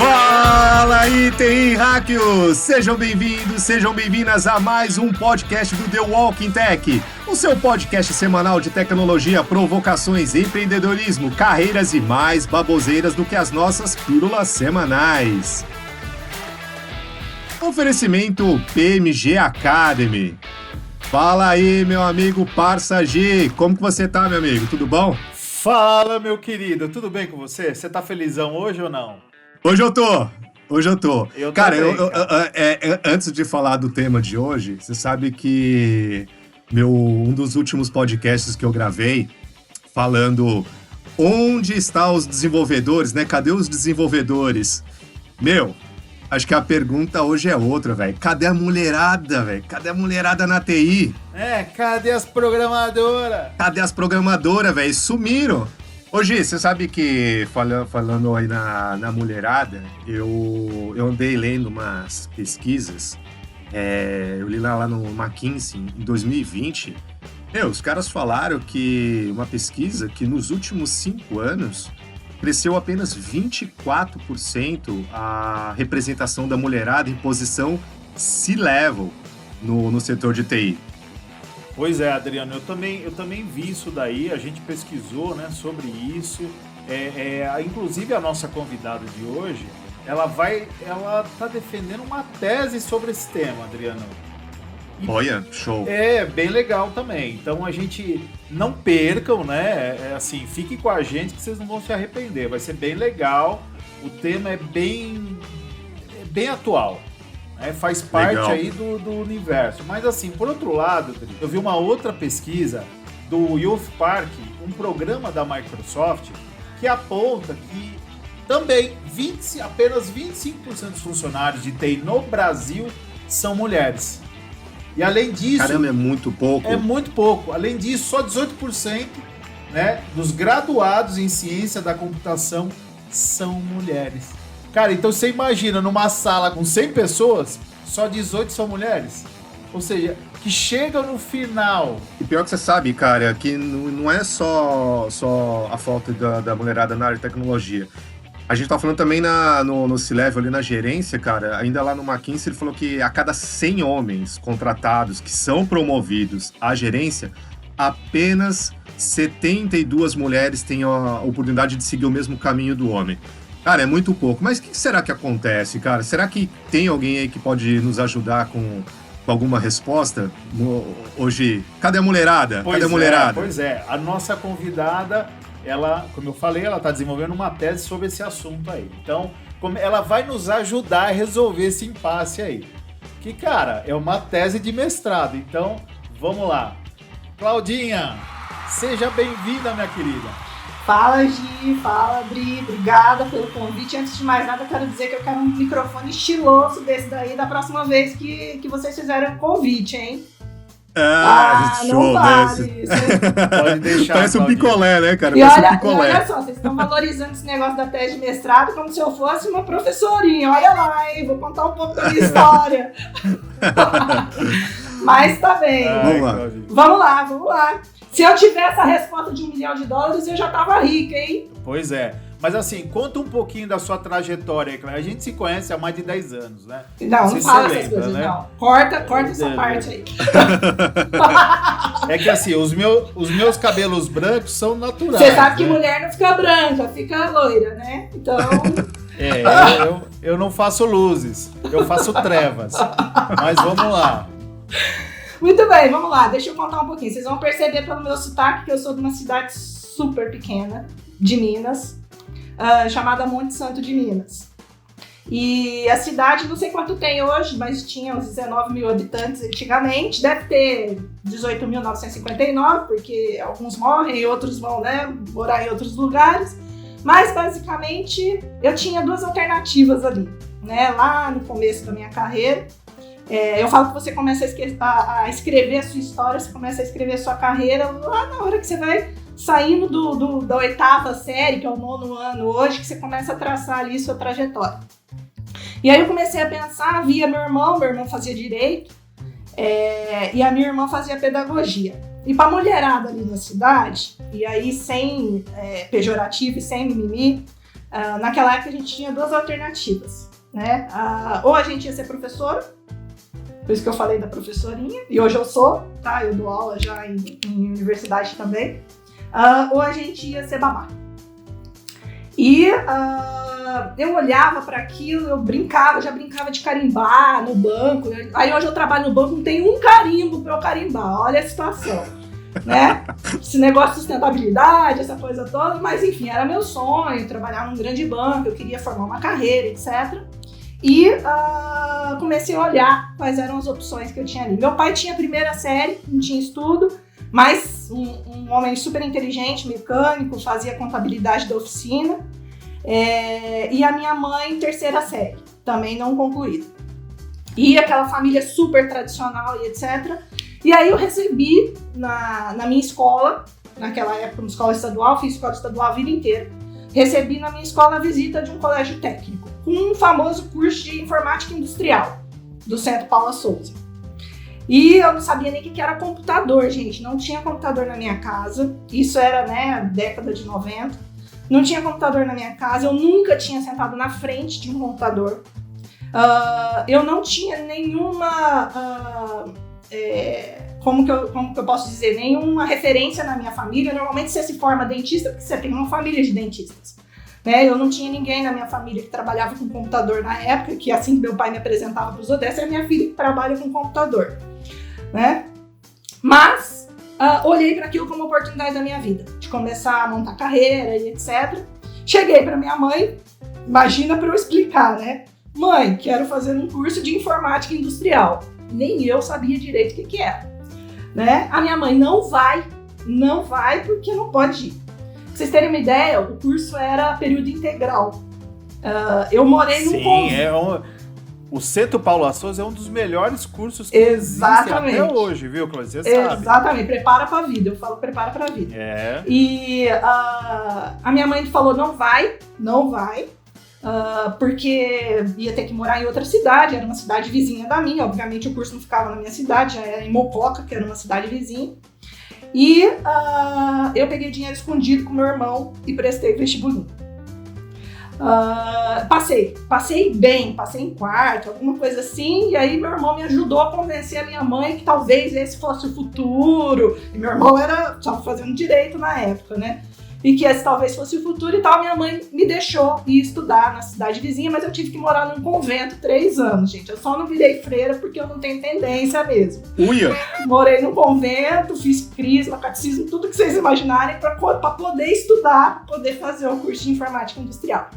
Fala aí, TI Hackers! Sejam bem-vindos, sejam bem-vindas a mais um podcast do The Walking Tech, o seu podcast semanal de tecnologia, provocações, empreendedorismo, carreiras e mais baboseiras do que as nossas pílulas semanais. Oferecimento PMG Academy. Fala aí, meu amigo Parça G, como que você tá, meu amigo? Tudo bom? Fala, meu querido, tudo bem com você? Você tá felizão hoje ou não? Hoje eu tô. Cara, também, antes de falar do tema de hoje, você sabe que um dos últimos podcasts que eu gravei, falando onde estão os desenvolvedores, né? Cadê os desenvolvedores? Acho que a pergunta hoje é outra, velho. Cadê a mulherada, velho? Cadê a mulherada na TI? Cadê as programadoras? Cadê as programadoras, velho? Sumiram. Ô, Gi, você sabe que, falando aí na mulherada, eu andei lendo umas pesquisas, eu li lá no McKinsey, em 2020, os caras falaram que uma pesquisa que nos últimos 5 anos cresceu apenas 24% a representação da mulherada em posição C-level no setor de TI. Pois é, Adriano, eu também vi isso daí, a gente pesquisou, né, sobre isso. Inclusive a nossa convidada de hoje, ela tá defendendo uma tese sobre esse tema, Adriano. Olha, show. É bem legal também. Então a gente não percam, né? Fiquem com a gente que vocês não vão se arrepender. Vai ser bem legal. O tema é bem atual. Faz parte legal aí do universo. Mas assim, por outro lado, eu vi uma outra pesquisa do Youth Park, um programa da Microsoft, que aponta que também apenas 25% dos funcionários de TI no Brasil são mulheres. E além disso... Caramba, é muito pouco. É muito pouco. Além disso, só 18%, né, dos graduados em ciência da computação são mulheres. Cara, então você imagina, numa sala com 100 pessoas, só 18 são mulheres? Ou seja, que chegam no final... E pior que você sabe, cara, que não é só a falta da mulherada na área de tecnologia. A gente tá falando também no C-Level, ali na gerência, cara, ainda lá no McKinsey, ele falou que a cada 100 homens contratados que são promovidos à gerência, apenas 72 mulheres têm a oportunidade de seguir o mesmo caminho do homem. Cara, é muito pouco. Mas o que será que acontece, cara? Será que tem alguém aí que pode nos ajudar com alguma resposta? Hoje, cadê a mulherada? Cadê a mulherada? Pois é. A nossa convidada, ela, como eu falei, ela está desenvolvendo uma tese sobre esse assunto aí. Então, ela vai nos ajudar a resolver esse impasse aí. Que, cara, é uma tese de mestrado. Então, vamos lá. Claudinha, seja bem-vinda, minha querida. Fala, Gi, fala, Bri, obrigada pelo convite. Antes de mais nada, eu quero dizer que eu quero um microfone estiloso desse daí da próxima vez que vocês fizerem o convite, hein? Show, não vale. Pode deixar. Parece um picolé, né, cara? E olha só, vocês estão valorizando esse negócio da tese de mestrado como se eu fosse uma professorinha. Olha lá, hein? Vou contar um pouco da minha história. Mas tá bem. Vamos lá. Se eu tivesse a resposta de $1 milhão, eu já tava rica, hein? Pois é. Mas assim, conta um pouquinho da sua trajetória, Clara. A gente se conhece há mais de 10 anos, né? Não fala essas coisas, né? Não. Corta essa parte aí. É que assim, os meus cabelos brancos são naturais. Você sabe que mulher não fica branca, fica loira, né? Então... eu não faço luzes, eu faço trevas. Mas vamos lá. Muito bem, vamos lá, deixa eu contar um pouquinho. Vocês vão perceber pelo meu sotaque que eu sou de uma cidade super pequena, de Minas, chamada Monte Santo de Minas. E a cidade, não sei quanto tem hoje, mas tinha uns 19 mil habitantes antigamente. Deve ter 18.959, porque alguns morrem e outros vão, né, morar em outros lugares. Mas, basicamente, eu tinha 2 alternativas ali, né, lá no começo da minha carreira. Eu falo que você começa a escrever a sua história, você começa a escrever a sua carreira lá na hora que você vai saindo da 8ª série, que é o 9º ano hoje, que você começa a traçar ali sua trajetória. E aí eu comecei a pensar, via meu irmão fazia direito, e a minha irmã fazia pedagogia. E pra mulherada ali na cidade, e aí sem pejorativo e sem mimimi, naquela época a gente tinha duas alternativas, né? Ou a gente ia ser professora, por isso que eu falei da professorinha, e hoje eu sou, tá? Eu dou aula já em universidade também. Ou a gente ia ser babá. E eu olhava para aquilo, eu já brincava de carimbar no banco. Aí hoje eu trabalho no banco, não tem um carimbo para eu carimbar, olha a situação, né? Esse negócio de sustentabilidade, essa coisa toda, mas enfim, era meu sonho, trabalhar num grande banco, eu queria formar uma carreira, etc. E comecei a olhar quais eram as opções que eu tinha ali. Meu pai tinha primeira série, não tinha estudo, mas um homem super inteligente, mecânico, fazia contabilidade da oficina. E a minha mãe, terceira série, também não concluída. E aquela família super tradicional e etc. E aí eu recebi na minha escola, naquela época, uma escola estadual, fiz escola estadual a vida inteira. Recebi na minha escola a visita de um colégio técnico, com um famoso curso de informática industrial, do Centro Paula Souza. E eu não sabia nem o que era computador, gente. Não tinha computador na minha casa. Isso era, né, década de 90. Não tinha computador na minha casa. Eu nunca tinha sentado na frente de um computador. Eu não tinha nenhuma... como que eu posso dizer? Nenhuma referência na minha família. Normalmente você se forma dentista porque você tem uma família de dentistas, né? Eu não tinha ninguém na minha família que trabalhava com computador na época, que assim que meu pai me apresentava para os outros, essa é a minha filha que trabalha com computador, né? Mas olhei para aquilo como oportunidade da minha vida, de começar a montar carreira e etc. Cheguei para minha mãe, imagina para eu explicar, né? Mãe, quero fazer um curso de informática industrial. Nem eu sabia direito o que era, né? A minha mãe não vai porque não pode ir. Pra vocês terem uma ideia, o curso era período integral. Eu morei num convento. O Centro Paula Souza é um dos melhores cursos que exatamente existem até hoje, viu, Cláudia? Você sabe. Exatamente, prepara pra vida. Eu falo prepara pra vida. E a minha mãe falou, não vai, porque ia ter que morar em outra cidade, era uma cidade vizinha da minha. Obviamente o curso não ficava na minha cidade, já era em Mococa, que era uma cidade vizinha. E eu peguei dinheiro escondido com meu irmão e prestei vestibulinho. Passei bem, passei em quarto, alguma coisa assim, e aí meu irmão me ajudou a convencer a minha mãe que talvez esse fosse o futuro. E meu irmão estava fazendo direito na época, né? E que esse talvez fosse o futuro e tal. Minha mãe me deixou ir estudar na cidade vizinha, mas eu tive que morar num convento 3 anos, gente. Eu só não virei freira porque eu não tenho tendência mesmo. Uia! Morei num convento, fiz crisma, catecismo, tudo que vocês imaginarem para poder estudar, para poder fazer o curso de informática industrial.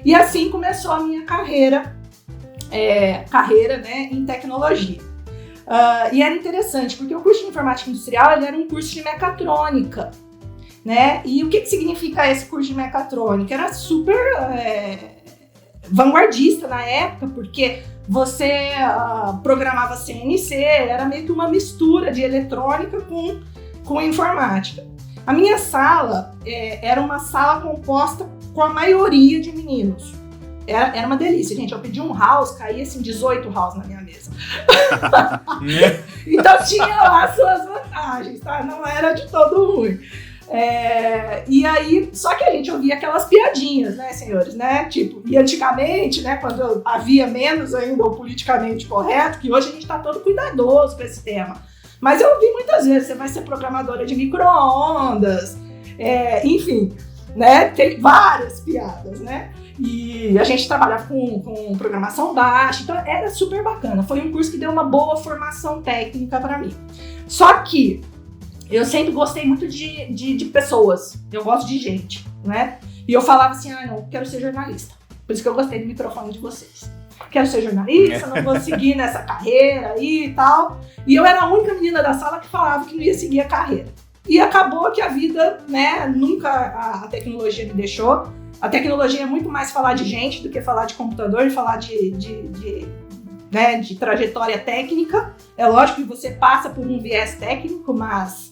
E assim começou a minha carreira, né, em tecnologia. E era interessante, porque o curso de informática industrial ele era um curso de mecatrônica, né? E o que significa esse curso de mecatrônica? Era super vanguardista na época, porque você programava CNC, era meio que uma mistura de eletrônica com informática. A minha sala era uma sala composta com a maioria de meninos. Era uma delícia, gente. Eu pedi um house, caía assim 18 house na minha mesa. Então tinha lá as suas vantagens, tá? Não era de todo ruim. E aí, só que a gente ouvia aquelas piadinhas, né, senhores, né, tipo, e antigamente, né, quando havia menos ainda o politicamente correto, que hoje a gente tá todo cuidadoso com esse tema, mas eu ouvi muitas vezes, você vai ser programadora de micro-ondas, enfim, né, tem várias piadas, né, e a gente trabalhava com programação baixa, então era super bacana, foi um curso que deu uma boa formação técnica para mim, só que eu sempre gostei muito de pessoas, eu gosto de gente, né? E eu falava assim, não, quero ser jornalista. Por isso que eu gostei do microfone de vocês. Quero ser jornalista, não vou seguir nessa carreira aí e tal. E eu era a única menina da sala que falava que não ia seguir a carreira. E acabou que a vida, né, nunca a tecnologia me deixou. A tecnologia é muito mais falar de gente do que falar de computador e falar de trajetória técnica. É lógico que você passa por um viés técnico, mas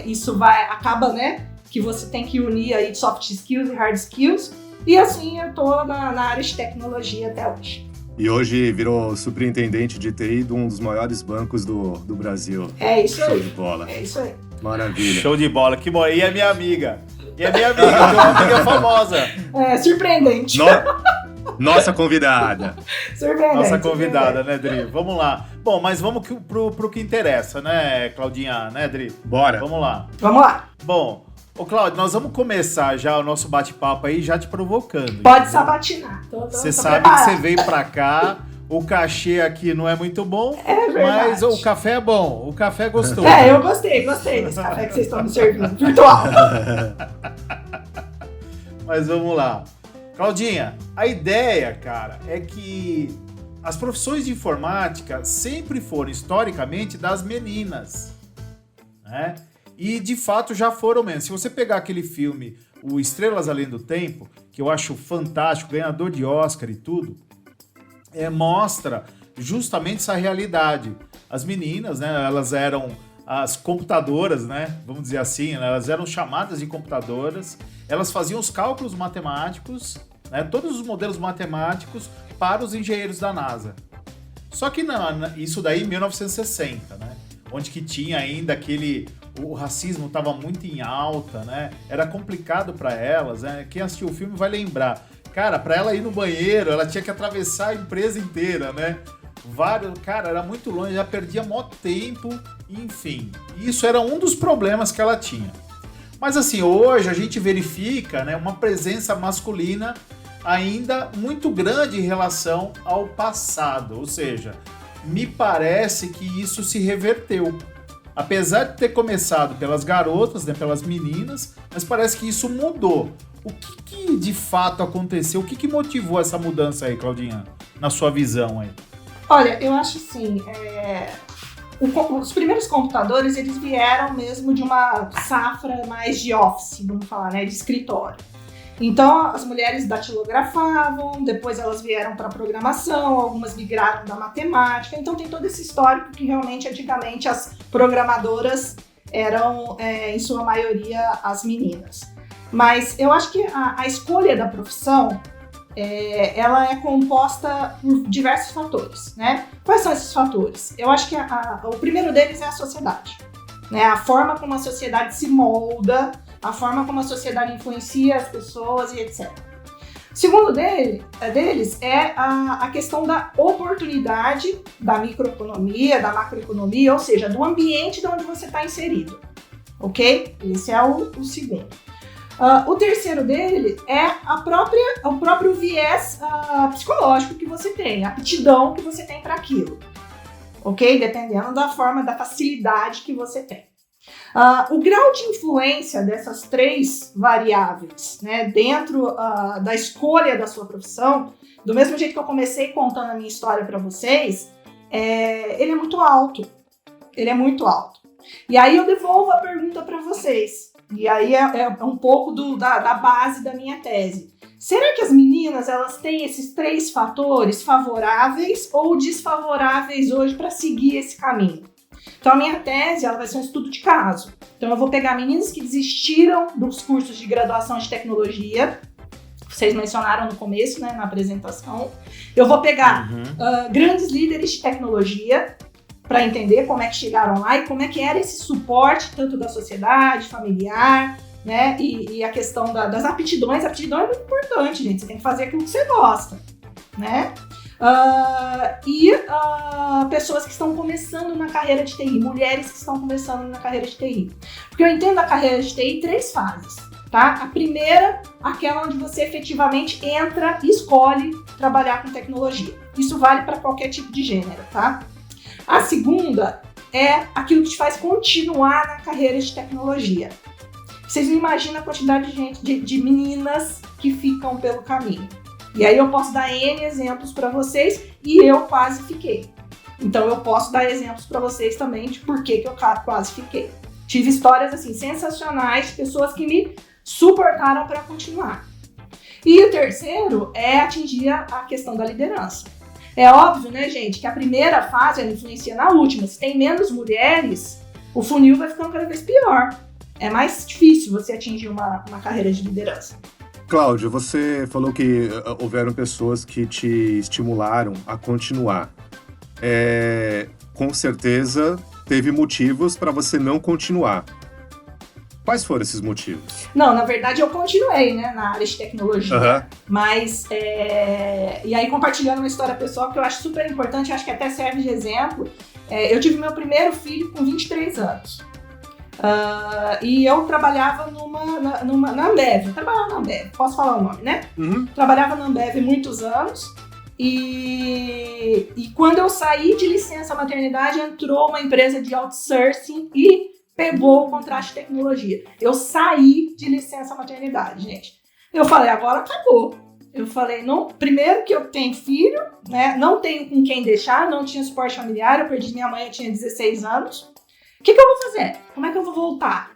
isso acaba, né, que você tem que unir aí soft skills e hard skills. E assim eu tô na área de tecnologia até hoje. E hoje virou superintendente de TI de um dos maiores bancos do Brasil. É isso aí. Show de bola. É isso aí. Maravilha. Show de bola, que bom. E é minha amiga. Tem uma amiga famosa. Surpreendente. Nossa convidada. Surpreendente. Nossa convidada, né, Dri? Vamos lá. Bom, mas vamos pro que interessa, né, Claudinha, né, Dri? Bora. Vamos lá. Vamos lá. Bom, ô Cláudio, nós vamos começar já o nosso bate-papo aí, já te provocando. Pode sabatinar. Você sabe que você veio pra cá, o cachê aqui não é muito bom, mas o café é bom, o café é gostoso. Eu gostei desse café que vocês estão me servindo, virtual. Mas vamos lá. Claudinha, a ideia, cara, é que as profissões de informática sempre foram, historicamente, das meninas, né? E, de fato, já foram mesmo. Se você pegar aquele filme, o Estrelas Além do Tempo, que eu acho fantástico, ganhador de Oscar e tudo, mostra justamente essa realidade. As meninas, né, elas eram as computadoras, né, vamos dizer assim, elas eram chamadas de computadoras, elas faziam os cálculos matemáticos, né, todos os modelos matemáticos para os engenheiros da NASA. Só que isso daí em 1960, né, onde que tinha ainda o racismo estava muito em alta, né, era complicado para elas, né, quem assistiu o filme vai lembrar. Cara, para ela ir no banheiro, ela tinha que atravessar a empresa inteira, né? Cara, era muito longe, já perdia mó tempo, enfim. Isso era um dos problemas que ela tinha. Mas assim, hoje a gente verifica, né, uma presença masculina ainda muito grande em relação ao passado. Ou seja, me parece que isso se reverteu. Apesar de ter começado pelas garotas, né, pelas meninas, mas parece que isso mudou. O que de fato aconteceu? O que motivou essa mudança aí, Claudinha? Na sua visão aí? Olha, eu acho assim, os primeiros computadores, eles vieram mesmo de uma safra mais de office, vamos falar, né, de escritório. Então, as mulheres datilografavam, depois elas vieram para programação, algumas migraram da matemática. Então, tem todo esse histórico que realmente, antigamente, as programadoras eram, em sua maioria, as meninas. Mas eu acho que a escolha da profissão, ela é composta por diversos fatores, né? Quais são esses fatores? Eu acho que o primeiro deles é a sociedade, né? A forma como a sociedade se molda, a forma como a sociedade influencia as pessoas e etc. O segundo deles é a questão da oportunidade da microeconomia, da macroeconomia, ou seja, do ambiente de onde você está inserido, ok? Esse é o segundo. O terceiro dele é o próprio viés psicológico que você tem, a aptidão que você tem para aquilo, ok? Dependendo da forma, da facilidade que você tem. O grau de influência dessas três variáveis, né, dentro da escolha da sua profissão, do mesmo jeito que eu comecei contando a minha história para vocês, ele é muito alto. Ele é muito alto. E aí eu devolvo a pergunta para vocês. E aí é um pouco da base da minha tese. Será que as meninas elas têm esses três fatores favoráveis ou desfavoráveis hoje para seguir esse caminho? Então a minha tese ela vai ser um estudo de caso. Então eu vou pegar meninas que desistiram dos cursos de graduação de tecnologia, vocês mencionaram no começo, né, na apresentação. Eu vou pegar grandes líderes de tecnologia, para entender como é que chegaram lá e como é que era esse suporte, tanto da sociedade, familiar, né, e a questão das aptidões. A aptidão é muito importante, gente, você tem que fazer aquilo que você gosta, né? Pessoas que estão começando na carreira de TI, mulheres que estão começando na carreira de TI. Porque eu entendo a carreira de TI em 3 fases, tá? A primeira, aquela onde você efetivamente entra e escolhe trabalhar com tecnologia. Isso vale para qualquer tipo de gênero, tá? A segunda é aquilo que te faz continuar na carreira de tecnologia. Vocês não imaginam a quantidade de gente, de meninas que ficam pelo caminho. E aí eu posso dar N exemplos para vocês e eu quase fiquei. Então eu posso dar exemplos para vocês também de por que eu quase fiquei. Tive histórias assim sensacionais de pessoas que me suportaram para continuar. E o terceiro é atingir a questão da liderança. É óbvio, né, gente, que a primeira fase ela influencia na última. Se tem menos mulheres, o funil vai ficando cada vez pior. É mais difícil você atingir uma carreira de liderança. Cláudio, você falou que houveram pessoas que te estimularam a continuar. Com certeza teve motivos para você não continuar. Quais foram esses motivos? Não, na verdade eu continuei, né, na área de tecnologia, mas, e aí compartilhando uma história pessoal que eu acho super importante, acho que até serve de exemplo, eu tive meu primeiro filho com 23 anos, e eu trabalhava na Ambev, posso falar o nome, né? Trabalhava na Ambev muitos anos, e quando eu saí de licença maternidade, entrou uma empresa de outsourcing e pegou o contrato de tecnologia. Eu saí de licença maternidade, gente. Eu falei, agora acabou. Eu falei, não, primeiro que eu tenho filho, né? Não tenho com quem deixar, não tinha suporte familiar, eu perdi minha mãe, eu tinha 16 anos. O que eu vou fazer? Como é que eu vou voltar?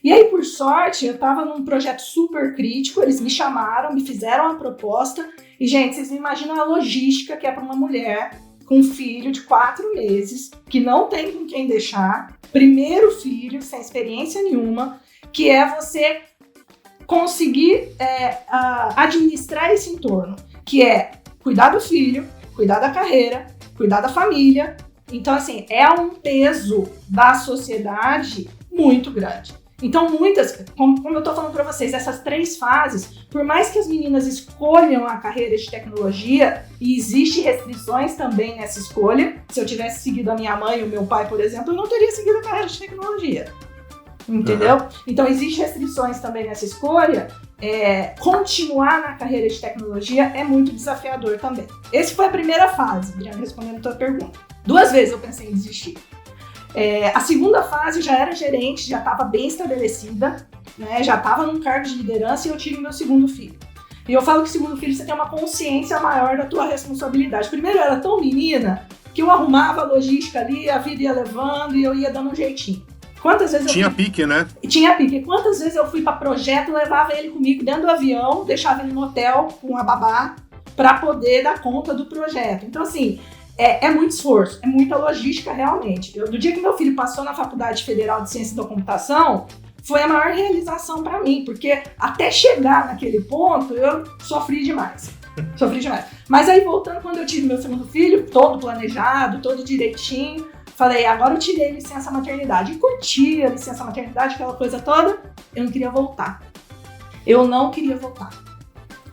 E aí, por sorte, eu estava num projeto super crítico, eles me chamaram, me fizeram a proposta, e, gente, vocês me imaginam a logística que é para uma mulher com um filho de 4 meses, que não tem com quem deixar, primeiro filho, sem experiência nenhuma, que é você conseguir administrar esse entorno, que é cuidar do filho, cuidar da carreira, cuidar da família. Então, assim, é um peso da sociedade muito grande. Então, muitas, como eu tô falando para vocês, essas 3 fases, por mais que as meninas escolham a carreira de tecnologia, e existem restrições também nessa escolha, se eu tivesse seguido a minha mãe e o meu pai, por exemplo, eu não teria seguido a carreira de tecnologia. Entendeu? Então, existem restrições também nessa escolha. Continuar na carreira de tecnologia é muito desafiador também. Essa foi a primeira fase, respondendo a tua pergunta. 2 vezes eu pensei em desistir. A segunda fase já era gerente, já estava bem estabelecida, né? Já estava num cargo de liderança e eu tive meu segundo filho. E eu falo que segundo filho você tem uma consciência maior da tua responsabilidade. Primeiro eu era tão menina que eu arrumava a logística ali, a vida ia levando e eu ia dando um jeitinho. Quantas vezes Tinha pique, né? Tinha pique. Quantas vezes eu fui para projeto, levava ele comigo dentro do avião, deixava ele no hotel com a babá para poder dar conta do projeto. Então assim, é muito esforço, é muita logística realmente. No dia que meu filho passou na Faculdade Federal de Ciência da Computação, foi a maior realização para mim, porque até chegar naquele ponto, eu sofri demais. Mas aí, voltando, quando eu tive meu segundo filho, todo planejado, todo direitinho, falei, agora eu tirei licença maternidade. E curti a licença maternidade, aquela coisa toda, eu não queria voltar.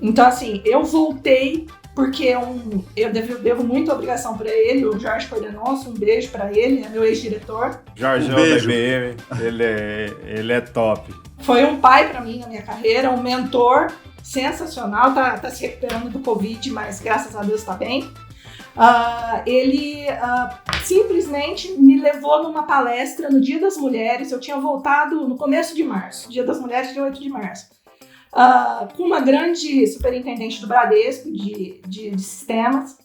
Então, assim, eu voltei porque eu devo muita obrigação para ele, o Jorge Cordenonço, um beijo para ele, é meu ex-diretor. Jorge da IBM, ele é top. Foi um pai para mim na minha carreira, um mentor sensacional, tá se recuperando do Covid, mas graças a Deus tá bem. Ele simplesmente me levou numa palestra no Dia das Mulheres, eu tinha voltado no começo de março, Dia das Mulheres, dia 8 de março. Com uma grande superintendente do Bradesco de sistemas,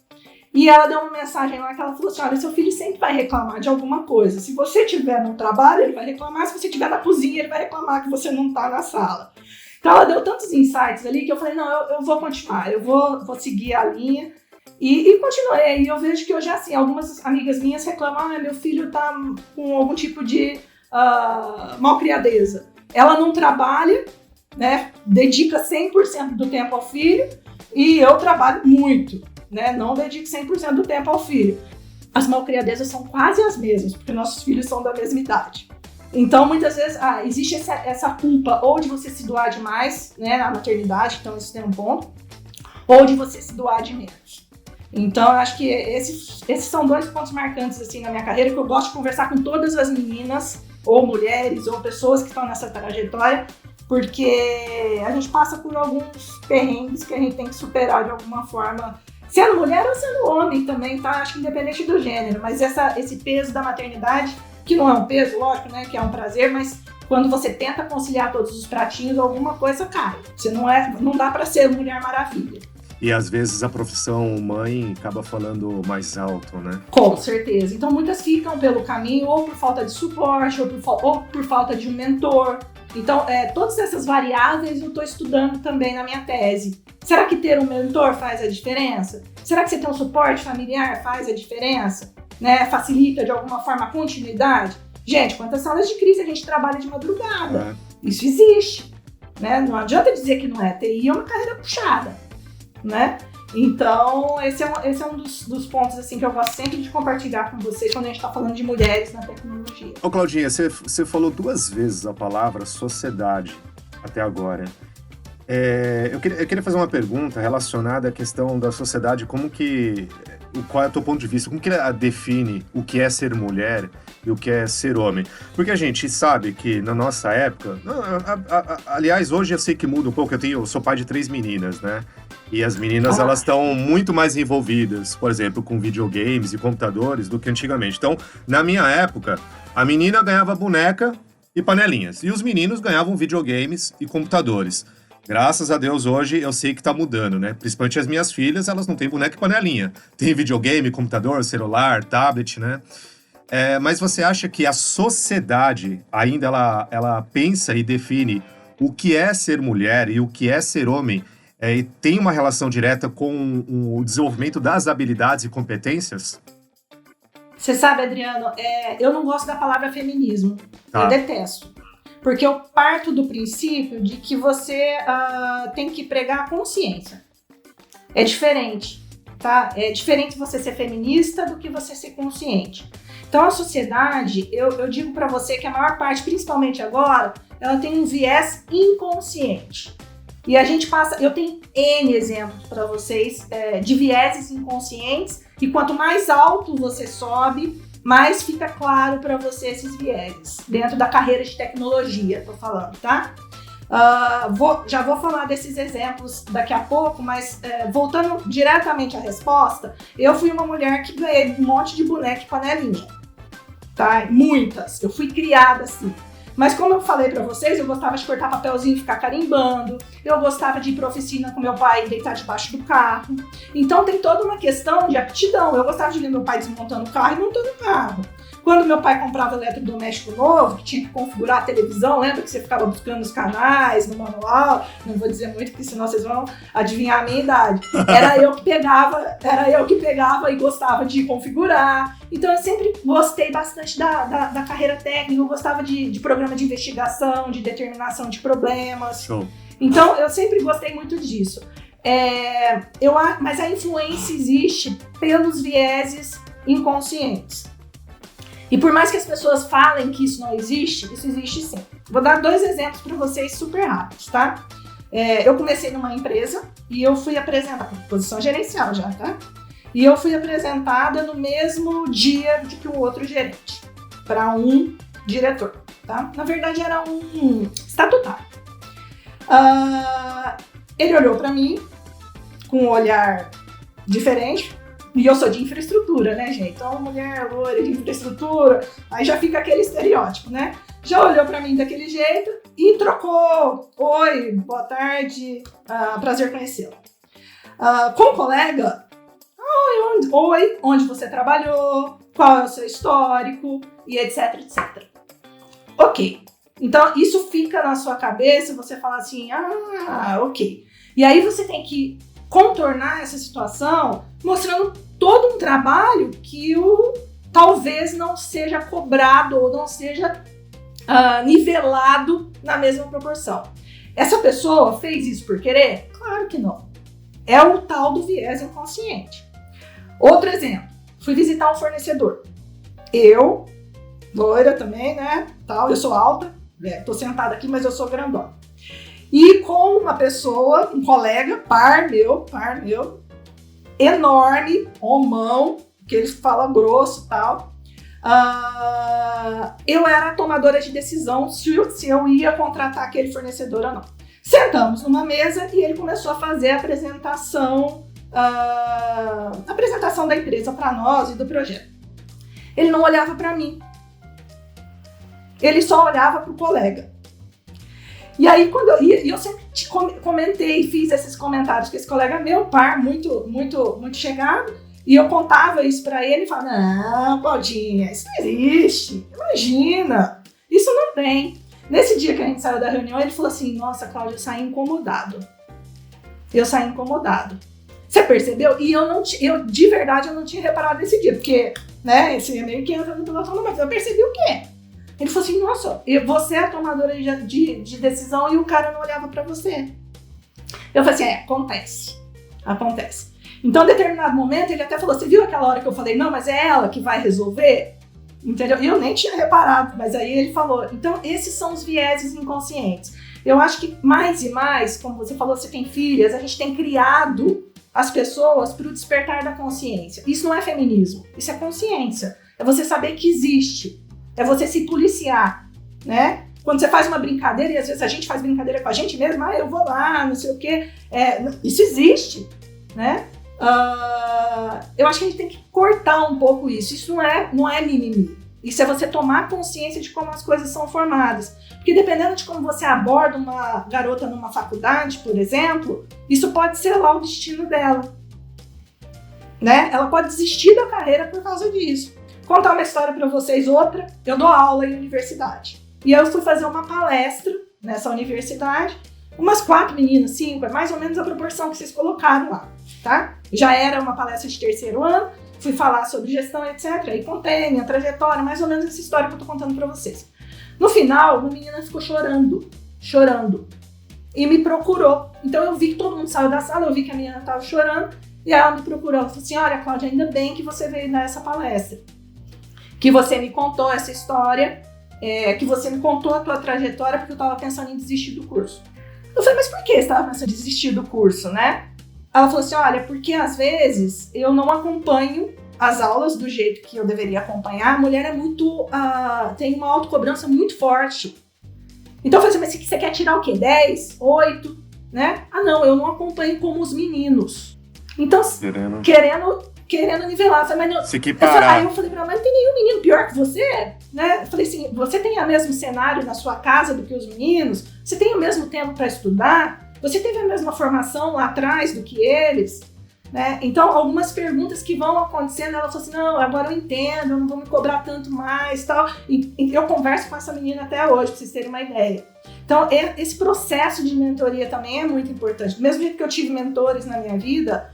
e ela deu uma mensagem lá que ela falou assim, olha, seu filho sempre vai reclamar de alguma coisa, se você estiver no trabalho ele vai reclamar, se você estiver na cozinha ele vai reclamar que você não está na sala. Então ela deu tantos insights ali que eu falei, não, eu vou continuar, eu vou seguir a linha, e continuei. E eu vejo que hoje é assim, algumas amigas minhas reclamam, meu filho está com algum tipo de malcriadeza, ela não trabalha, né, dedica 100% do tempo ao filho, e eu trabalho muito, né, não dedico 100% do tempo ao filho. As malcriadezas são quase as mesmas, porque nossos filhos são da mesma idade. Então, muitas vezes, existe essa culpa ou de você se doar demais, né, na maternidade, então isso tem um ponto, ou de você se doar de menos. Então, eu acho que esses são 2 pontos marcantes assim, na minha carreira, que eu gosto de conversar com todas as meninas, ou mulheres, ou pessoas que estão nessa trajetória, porque a gente passa por alguns perrengues que a gente tem que superar de alguma forma, sendo mulher ou sendo homem também, tá? Acho que independente do gênero, mas esse peso da maternidade, que não é um peso, lógico, né, que é um prazer, mas quando você tenta conciliar todos os pratinhos, alguma coisa cai. Não dá pra ser Mulher Maravilha. E às vezes a profissão mãe acaba falando mais alto, né? Com certeza. Então muitas ficam pelo caminho ou por falta de suporte, ou por falta de um mentor. Então, todas essas variáveis eu estou estudando também na minha tese. Será que ter um mentor faz a diferença? Será que você ter um suporte familiar faz a diferença? Né? Facilita de alguma forma a continuidade? Gente, quantas salas de crise a gente trabalha de madrugada? Isso existe. Né? Não adianta dizer que não é. TI é uma carreira puxada. Né? Então, esse é um dos pontos assim, que eu gosto sempre de compartilhar com vocês quando a gente está falando de mulheres na tecnologia. Ô, Claudinha, você falou 2 vezes a palavra sociedade até agora. Eu queria fazer uma pergunta relacionada à questão da sociedade, qual é o teu ponto de vista, como que ela define o que é ser mulher e o que é ser homem? Porque a gente sabe que na nossa época, aliás, hoje eu sei que muda um pouco, eu sou pai de 3 meninas, né? E as meninas, elas estão muito mais envolvidas, por exemplo, com videogames e computadores do que antigamente. Então, na minha época, a menina ganhava boneca e panelinhas, e os meninos ganhavam videogames e computadores. Graças a Deus, hoje eu sei que tá mudando, né? Principalmente as minhas filhas, elas não têm boneca e panelinha. Tem videogame, computador, celular, tablet, né? Mas você acha que a sociedade ainda ela pensa e define o que é ser mulher e o que é ser homem e tem uma relação direta com o desenvolvimento das habilidades e competências? Você sabe, Adriano, eu não gosto da palavra feminismo. Tá. Eu detesto. Porque eu parto do princípio de que você tem que pregar a consciência. É diferente, tá? É diferente você ser feminista do que você ser consciente. Então, a sociedade, eu digo pra você que a maior parte, principalmente agora, ela tem um viés inconsciente. E a gente eu tenho N exemplos para vocês de vieses inconscientes, e quanto mais alto você sobe, mais fica claro para você esses vieses, dentro da carreira de tecnologia, tô falando, tá? Já vou falar desses exemplos daqui a pouco, mas voltando diretamente à resposta, eu fui uma mulher que ganhei um monte de boneca e panelinha, tá? Muitas, eu fui criada assim. Mas como eu falei pra vocês, eu gostava de cortar papelzinho e ficar carimbando, eu gostava de ir pra oficina com meu pai e deitar debaixo do carro. Então tem toda uma questão de aptidão. Eu gostava de ver meu pai desmontando o carro e montando o carro. Quando meu pai comprava eletrodoméstico novo, que tinha que configurar a televisão, lembra que você ficava buscando os canais no manual? Não vou dizer muito, porque senão vocês vão adivinhar a minha idade. Era eu que pegava e gostava de configurar. Então eu sempre gostei bastante da carreira técnica, eu gostava de programa de investigação, de determinação de problemas. Show. Então eu sempre gostei muito disso. Mas a influência existe pelos vieses inconscientes. E por mais que as pessoas falem que isso não existe, isso existe sim. Vou dar 2 exemplos para vocês super rápidos, tá? Eu comecei numa empresa e eu fui apresentada, posição gerencial já, tá? E eu fui apresentada no mesmo dia de que o outro gerente, para um diretor, tá? Na verdade era um estatutário. Ele olhou para mim com um olhar diferente. E eu sou de infraestrutura, né, gente? Então, mulher loira de infraestrutura, aí já fica aquele estereótipo, né? Já olhou pra mim daquele jeito e trocou. Oi, boa tarde, prazer conhecê-la. Com colega, oi, onde você trabalhou, qual é o seu histórico, e etc, etc. Ok. Então, isso fica na sua cabeça, você fala assim, ok. E aí você tem que contornar essa situação mostrando todo um trabalho que talvez não seja cobrado ou não seja nivelado na mesma proporção. Essa pessoa fez isso por querer? Claro que não. É o tal do viés inconsciente. Outro exemplo, fui visitar um fornecedor. Eu, loira também, né? Eu sou alta, tô sentada aqui, mas eu sou grandona. E com uma pessoa, um colega, par meu, enorme, homão, que eles falam grosso e tal. Eu era a tomadora de decisão se eu ia contratar aquele fornecedor ou não. Sentamos numa mesa e ele começou a fazer a apresentação da empresa para nós e do projeto. Ele não olhava para mim. Ele só olhava para o colega. E aí, eu sempre comentei, fiz esses comentários com esse colega meu, par, muito, muito, muito chegado, e eu contava isso pra ele e falava, não, Claudinha, isso não existe, imagina, isso não tem. Nesse dia que a gente saiu da reunião, ele falou assim, nossa, Cláudia, eu saí incomodado. Você percebeu? E eu de verdade, eu não tinha reparado nesse dia, porque, né, esse é meio que entra no piloto, mas eu percebi o quê? Ele falou assim, nossa, você é a tomadora de decisão e o cara não olhava pra você. Eu falei assim, acontece. Então, em determinado momento, ele até falou, você viu aquela hora que eu falei, não, mas é ela que vai resolver? Entendeu? E eu nem tinha reparado, mas aí ele falou. Então, esses são os vieses inconscientes. Eu acho que mais e mais, como você falou, você tem filhas, a gente tem criado as pessoas para o despertar da consciência. Isso não é feminismo, isso é consciência. É você saber que existe, é você se policiar, né? Quando você faz uma brincadeira, e às vezes a gente faz brincadeira com a gente mesmo, eu vou lá, não sei o quê, isso existe, né? Eu acho que a gente tem que cortar um pouco isso. Isso não é mimimi. Isso é você tomar consciência de como as coisas são formadas. Porque dependendo de como você aborda uma garota numa faculdade, por exemplo, isso pode ser lá o destino dela. Né? Ela pode desistir da carreira por causa disso. Contar uma história para vocês, outra. Eu dou aula em universidade. E eu fui fazer uma palestra nessa universidade. Umas 4 meninas, 5, é mais ou menos a proporção que vocês colocaram lá, tá? Já era uma palestra de 3º ano, fui falar sobre gestão, etc. Aí contei minha trajetória, mais ou menos essa história que eu tô contando pra vocês. No final, uma menina ficou chorando, e me procurou. Então eu vi que todo mundo saiu da sala, eu vi que a menina tava chorando, e ela me procurou. Ela falou assim, olha, Cláudia, ainda bem que você veio dar essa palestra, que você me contou essa história, que você me contou a tua trajetória, porque eu tava pensando em desistir do curso. Eu falei, mas por que você estava pensando em desistir do curso, né? Ela falou assim, olha, porque às vezes eu não acompanho as aulas do jeito que eu deveria acompanhar. A mulher é muito, tem uma autocobrança muito forte. Então eu falei assim, mas você quer tirar o quê? 10, 8, né? Ah não, eu não acompanho como os meninos. Então, querendo nivelar. Eu falei, mas não, se equiparar. Aí eu falei pra ela, mas não tem nenhum menino pior que você, né? Eu falei assim, você tem o mesmo cenário na sua casa do que os meninos? Você tem o mesmo tempo para estudar? Você teve a mesma formação lá atrás do que eles? Né? Então, algumas perguntas que vão acontecendo, ela falou assim, não, agora eu entendo, eu não vou me cobrar tanto mais, tal. E eu converso com essa menina até hoje, pra vocês terem uma ideia. Então, esse processo de mentoria também é muito importante. Do mesmo jeito que eu tive mentores na minha vida,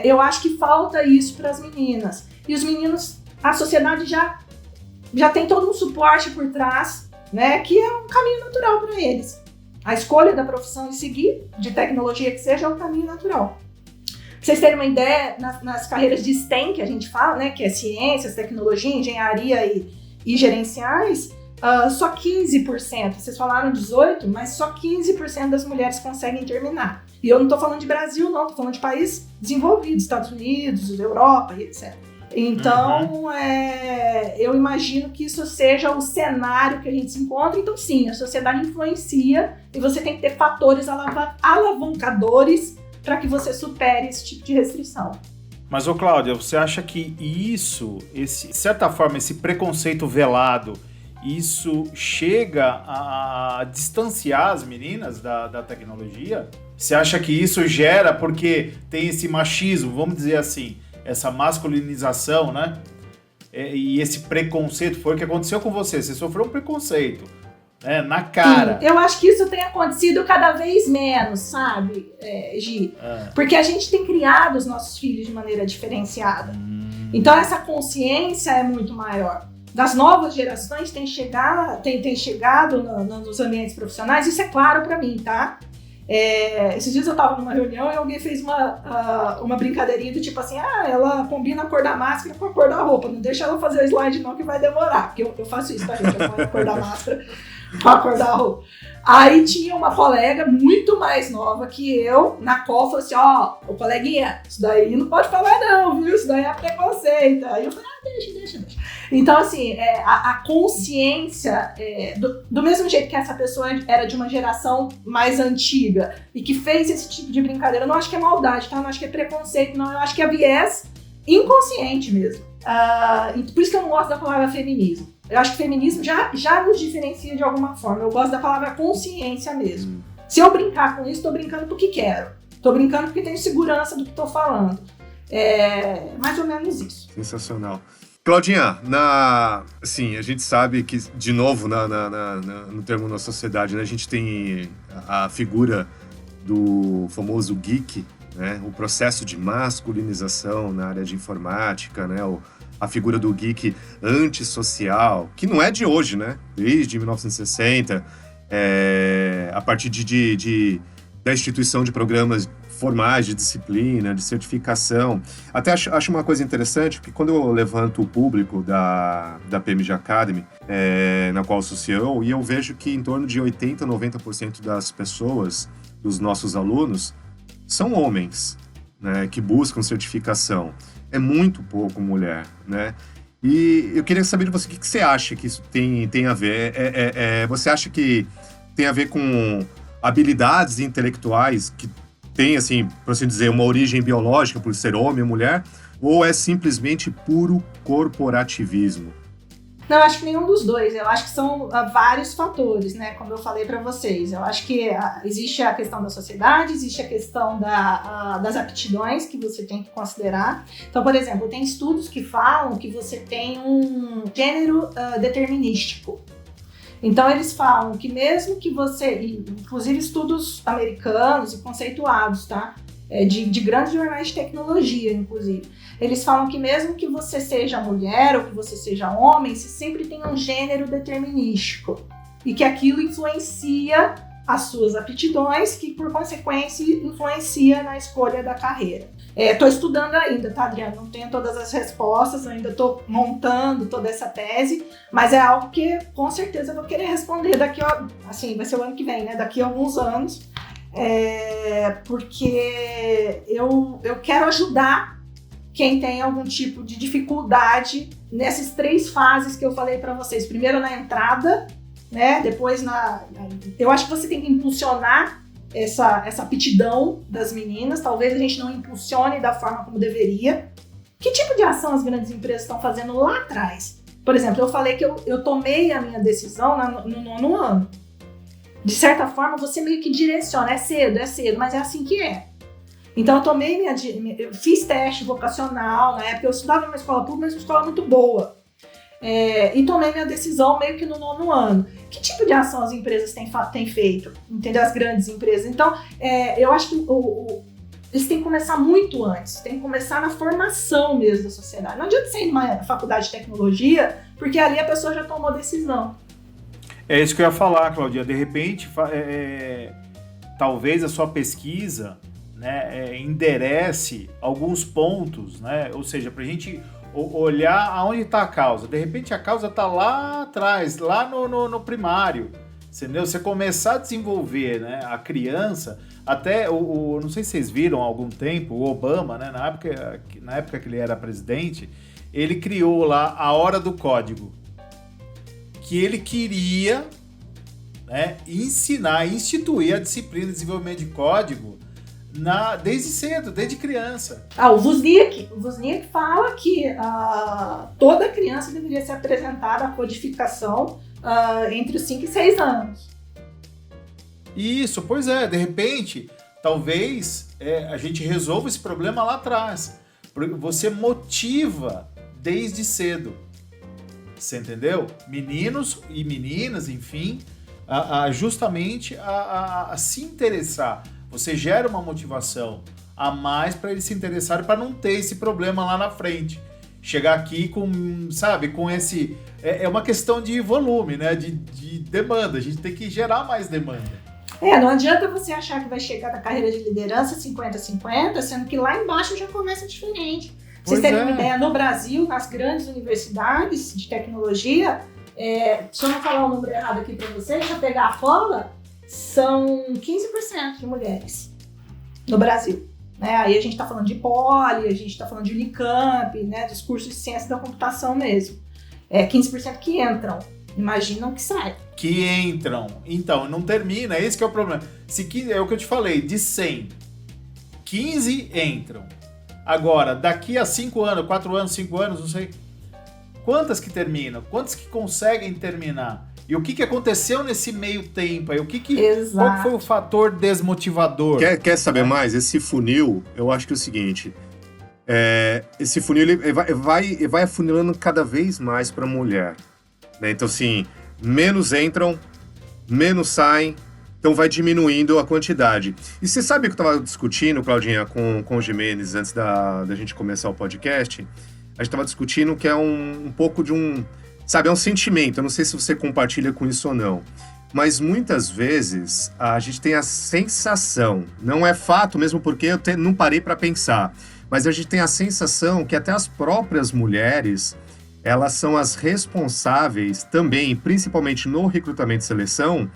eu acho que falta isso para as meninas. E os meninos, a sociedade já tem todo um suporte por trás, né, que é um caminho natural para eles. A escolha da profissão de seguir, de tecnologia que seja, é um caminho natural. Pra vocês terem uma ideia, nas carreiras de STEM que a gente fala, né, que é ciências, tecnologia, engenharia e gerenciais, só 15%, vocês falaram 18%, mas só 15% das mulheres conseguem terminar. E eu não estou falando de Brasil, não, estou falando de países desenvolvidos, Estados Unidos, Europa e etc. Então, eu imagino que isso seja o cenário que a gente se encontra. Então, sim, a sociedade influencia e você tem que ter fatores alavancadores para que você supere esse tipo de restrição. Mas, Cláudia, você acha que isso, de certa forma, esse preconceito velado, isso chega a distanciar as meninas da tecnologia? Você acha que isso gera, porque tem esse machismo, vamos dizer assim, essa masculinização, né? E esse preconceito, foi o que aconteceu com você sofreu um preconceito, né? Na cara. Sim, eu acho que isso tem acontecido cada vez menos, sabe, Gi? Porque a gente tem criado os nossos filhos de maneira diferenciada. Então essa consciência é muito maior. Das novas gerações tem chegado nos ambientes profissionais, isso é claro para mim, tá? Esses dias eu tava numa reunião e alguém fez uma brincadeirinha do tipo assim, ela combina a cor da máscara com a cor da roupa, não deixa ela fazer o slide não que vai demorar, porque eu faço isso, tá, gente? Eu ponho a cor da máscara com a cor da roupa. Aí tinha uma colega muito mais nova que eu, na qual falou assim, o coleguinha, isso daí não pode falar não, viu? Isso daí é preconceito. Aí eu falei, deixa. Então, assim, a consciência, do mesmo jeito que essa pessoa era de uma geração mais antiga e que fez esse tipo de brincadeira, eu não acho que é maldade, tá? Eu não acho que é preconceito, não. Eu acho que é viés inconsciente mesmo. Por isso que eu não gosto da palavra feminismo. Eu acho que feminismo já nos diferencia de alguma forma. Eu gosto da palavra consciência mesmo. Se eu brincar com isso, tô brincando porque quero. Tô brincando porque tenho segurança do que tô falando. Mais ou menos isso. Sensacional. Claudinha, assim, a gente sabe que, de novo, no termo da sociedade, né, a gente tem a figura do famoso geek, né, o processo de masculinização na área de informática, né, a figura do geek antissocial, que não é de hoje, né, desde 1960, a partir da instituição de programas formais de disciplina, de certificação. Até acho uma coisa interessante, porque quando eu levanto o público da PMG Academy, na qual sou CEO, e eu vejo que em torno de 80%, 90% das pessoas, dos nossos alunos, são homens, né, que buscam certificação. É muito pouco mulher, né? E eu queria saber de você, o que você acha que isso tem a ver? Você acha que tem a ver com habilidades intelectuais que tem, assim, por assim dizer, uma origem biológica por ser homem ou mulher, ou é simplesmente puro corporativismo? Não, eu acho que nenhum dos dois. Eu acho que são vários fatores, né? Como eu falei para vocês. Eu acho que existe a questão da sociedade, existe a questão das aptidões que você tem que considerar. Então, por exemplo, tem estudos que falam que você tem um gênero determinístico. Então, eles falam que mesmo que você, inclusive estudos americanos e conceituados, tá? De grandes jornais de tecnologia, inclusive. Eles falam que mesmo que você seja mulher ou que você seja homem, você sempre tem um gênero determinístico. E que aquilo influencia as suas aptidões, que por consequência influencia na escolha da carreira. Estou estudando ainda, tá, Adriano? Não tenho todas as respostas, eu ainda estou montando toda essa tese, mas é algo que com certeza eu vou querer responder daqui assim, vai ser o ano que vem, né? Daqui a alguns anos, porque eu quero ajudar quem tem algum tipo de dificuldade nessas 3 fases que eu falei para vocês. Primeiro na entrada, né? Depois eu acho que você tem que impulsionar essa aptidão das meninas. Talvez a gente não impulsione da forma como deveria. Que tipo de ação as grandes empresas estão fazendo lá atrás? Por exemplo, eu falei que eu tomei a minha decisão no 9º ano. De certa forma, você meio que direciona. É cedo, mas é assim que é. Então, eu fiz teste vocacional. Na época, eu estudava numa escola pública, mas uma escola muito boa. E tomei minha decisão meio que no 9º ano. Que tipo de ação as empresas têm feito? Entendeu? As grandes empresas. Então, eu acho que eles têm que começar muito antes. Tem que começar na formação mesmo da sociedade. Não adianta você ir numa faculdade de tecnologia, porque ali a pessoa já tomou decisão. É isso que eu ia falar, Claudinha. De repente, talvez a sua pesquisa, né, enderece alguns pontos, né? Ou seja, para a gente olhar aonde está a causa. De repente a causa está lá atrás, lá no primário, entendeu? Você começar a desenvolver, né, a criança, até não sei se vocês viram há algum tempo, o Obama, né, na época que ele era presidente, ele criou lá a Hora do Código, que ele queria, né, instituir a disciplina de desenvolvimento de código desde cedo, desde criança. O Wozniak fala que toda criança deveria ser apresentada à codificação entre os 5 e 6 anos. Isso, pois é, de repente, talvez a gente resolva esse problema lá atrás. Porque você motiva desde cedo. Você entendeu? Meninos e meninas, enfim, justamente a se interessar. Você gera uma motivação a mais para eles se interessarem, para não ter esse problema lá na frente. Chegar aqui com esse... É uma questão de volume, né? De demanda. A gente tem que gerar mais demanda. Não adianta você achar que vai chegar na carreira de liderança 50-50, sendo que lá embaixo já começa diferente. Pra vocês terem uma ideia, no Brasil, nas grandes universidades de tecnologia, se eu não falar o número errado aqui para vocês, se eu pegar a cola, são 15% de mulheres no Brasil. Né? Aí a gente está falando de Poli, a gente está falando de Unicamp, né? Dos cursos de ciência da computação mesmo. 15% que entram, imaginam que saem. Que entram. Então, não termina, esse que é o problema. É o que eu te falei, de 100, 15 entram. Agora, daqui a 5 anos, 4 anos, 5 anos, não sei, quantas que terminam? Quantas que conseguem terminar? E o que aconteceu nesse meio tempo aí? Qual que foi o fator desmotivador? Quer saber mais? Esse funil, eu acho que é o seguinte, esse funil ele vai afunilando cada vez mais para a mulher. Né? Então, assim, menos entram, menos saem, então vai diminuindo a quantidade. E você sabe o que eu estava discutindo, Claudinha, com o Gimenez, antes da gente começar o podcast? A gente estava discutindo que é um pouco de um... Sabe, é um sentimento, eu não sei se você compartilha com isso ou não, mas muitas vezes a gente tem a sensação, não é fato mesmo porque eu não parei para pensar, mas a gente tem a sensação que até as próprias mulheres, elas são as responsáveis também, principalmente no recrutamento e seleção,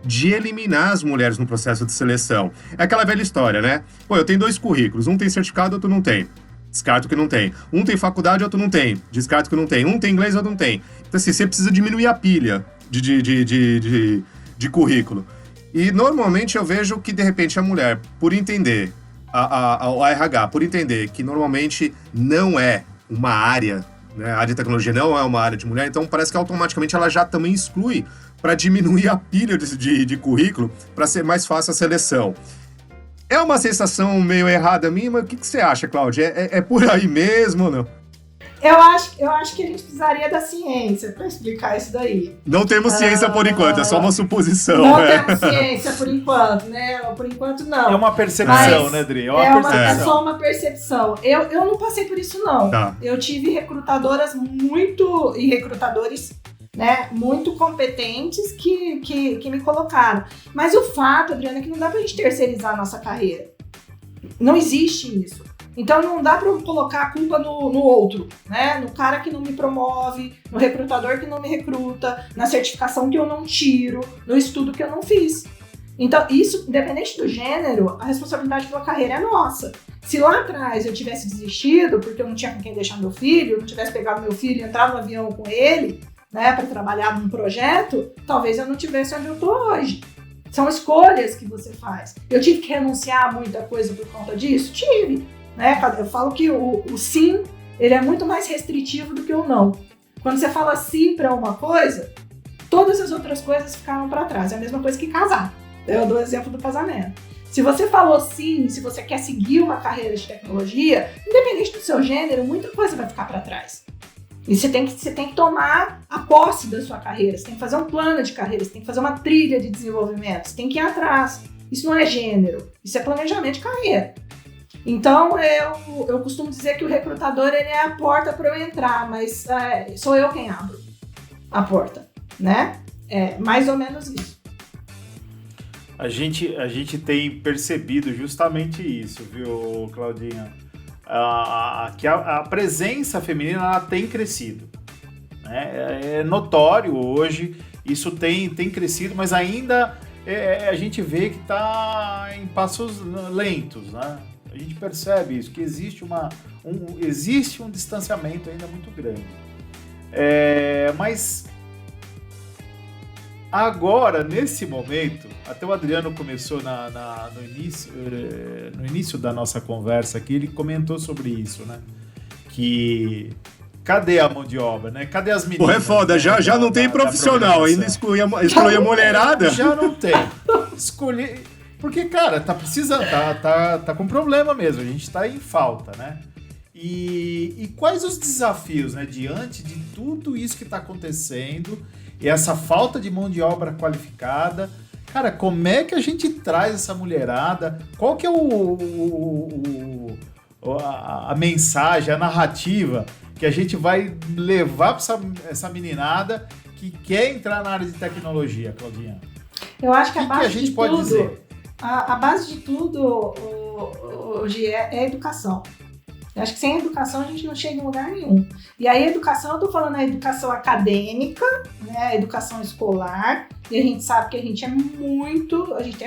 de eliminar as mulheres no processo de seleção. É aquela velha história, né? Pô, eu tenho 2 currículos, um tem certificado, outro não tem. Descarto que não tem. Um tem faculdade, outro não tem. Descarto que não tem. Um tem inglês, outro não tem. Então, assim, você precisa diminuir a pilha de currículo. E, normalmente, eu vejo que, de repente, a mulher, por entender, a RH, por entender que, normalmente, não é uma área, né? A área de tecnologia não é uma área de mulher, então parece que, automaticamente, ela já também exclui para diminuir a pilha de currículo, para ser mais fácil a seleção. É uma sensação meio errada minha, mas o que você acha, Cláudia? É por aí mesmo ou não? Eu acho que a gente precisaria da ciência para explicar isso daí. Não temos ciência por enquanto, é só uma suposição. Não temos ciência por enquanto, né? Por enquanto, não. É uma percepção, né, Dri? É só uma percepção. Eu não passei por isso, não. Tá. Eu tive recrutadoras e recrutadores, né, muito competentes que me colocaram. Mas o fato, Adriana, é que não dá pra gente terceirizar a nossa carreira. Não existe isso. Então não dá pra eu colocar a culpa no outro, né? No cara que não me promove, no recrutador que não me recruta, na certificação que eu não tiro, no estudo que eu não fiz. Então isso, independente do gênero, a responsabilidade pela carreira é nossa. Se lá atrás eu tivesse desistido porque eu não tinha com quem deixar meu filho, eu não tivesse pegado meu filho e entrado no avião com ele, né, para trabalhar num projeto, talvez eu não tivesse onde eu tô hoje. São escolhas que você faz. Eu tive que renunciar a muita coisa por conta disso? Tive. Né? Eu falo que o sim, ele é muito mais restritivo do que o não. Quando você fala sim para uma coisa, todas as outras coisas ficaram para trás. É a mesma coisa que casar. Eu dou o exemplo do casamento. Se você falou sim, se você quer seguir uma carreira de tecnologia, independente do seu gênero, muita coisa vai ficar para trás. E você tem que tomar a posse da sua carreira, você tem que fazer um plano de carreira, você tem que fazer uma trilha de desenvolvimento, você tem que ir atrás. Isso não é gênero, isso é planejamento de carreira. Então, eu costumo dizer que o recrutador ele é a porta para eu entrar, mas sou eu quem abro a porta, né? É mais ou menos isso. A gente tem percebido justamente isso, viu, Claudinha? Que a presença feminina ela tem crescido, né? É notório hoje, isso tem crescido, mas ainda a gente vê que está em passos lentos, né? A gente percebe isso, que existe um distanciamento ainda muito grande. Mas agora, nesse momento, até o Adriano começou no início da nossa conversa aqui, ele comentou sobre isso, né? Que cadê a mão de obra, né? Cadê as meninas? Pô, é foda, já não tem profissional, ainda exclui a mulherada. Já não tem. Porque, cara, tá precisando, tá com problema mesmo, a gente tá em falta, né? E quais os desafios, né, diante de tudo isso que tá acontecendo, e essa falta de mão de obra qualificada, cara, como é que a gente traz essa mulherada? Qual que é a mensagem, a narrativa que a gente vai levar para essa meninada que quer entrar na área de tecnologia, Claudinha? Eu acho que a base a gente de pode tudo, dizer? A base de tudo hoje é a educação. Eu acho que sem educação a gente não chega em lugar nenhum. E aí a educação, eu tô falando a educação acadêmica, né, a educação escolar, e a gente sabe que a gente é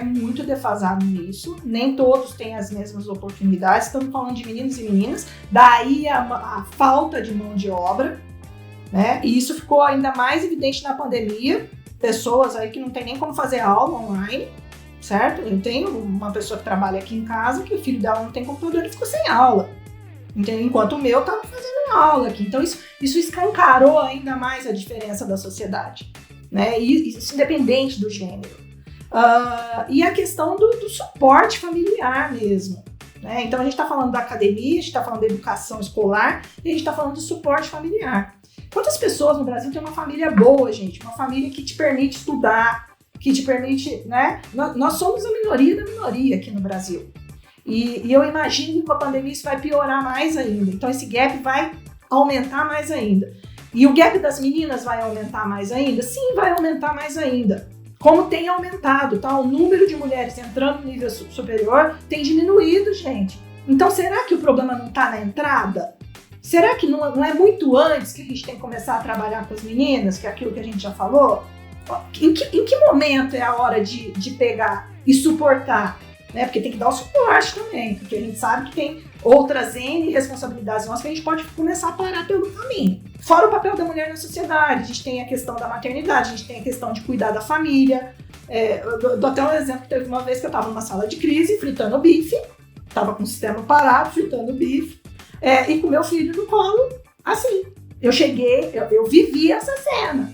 muito defasado nisso, nem todos têm as mesmas oportunidades, estamos falando de meninos e meninas, daí a falta de mão de obra, né, e isso ficou ainda mais evidente na pandemia, pessoas aí que não tem nem como fazer aula online, certo? Eu tenho uma pessoa que trabalha aqui em casa que o filho dela não tem computador e ficou sem aula. Enquanto o meu estava fazendo aula aqui. Então isso escancarou ainda mais a diferença da sociedade, né? E isso independente do gênero. E a questão do suporte familiar mesmo, né? Então a gente está falando da academia, a gente está falando da educação escolar e a gente está falando do suporte familiar. Quantas pessoas no Brasil têm uma família boa, gente? Uma família que te permite estudar, que te permite, né? Nós somos a minoria da minoria aqui no Brasil. E eu imagino que com a pandemia isso vai piorar mais ainda. Então esse gap vai aumentar mais ainda. E o gap das meninas vai aumentar mais ainda? Sim, vai aumentar mais ainda. como tem aumentado, tá? O número de mulheres entrando no nível superior tem diminuído, gente. Então, será que o problema não está na entrada? Será que não é muito antes que a gente tem que começar a trabalhar com as meninas, que é aquilo que a gente já falou? Em que momento é a hora de pegar e suportar? Né? Porque tem que dar o suporte também, porque a gente sabe que tem outras N responsabilidades nossas que a gente pode começar a parar pelo caminho. Fora o papel da mulher na sociedade, a gente tem a questão da maternidade, a gente tem a questão de cuidar da família. Eu dou até um exemplo, que teve uma vez que eu estava numa sala de crise, fritando bife, estava com o sistema parado, fritando bife, e com meu filho no colo, assim. Eu cheguei, eu vivi essa cena.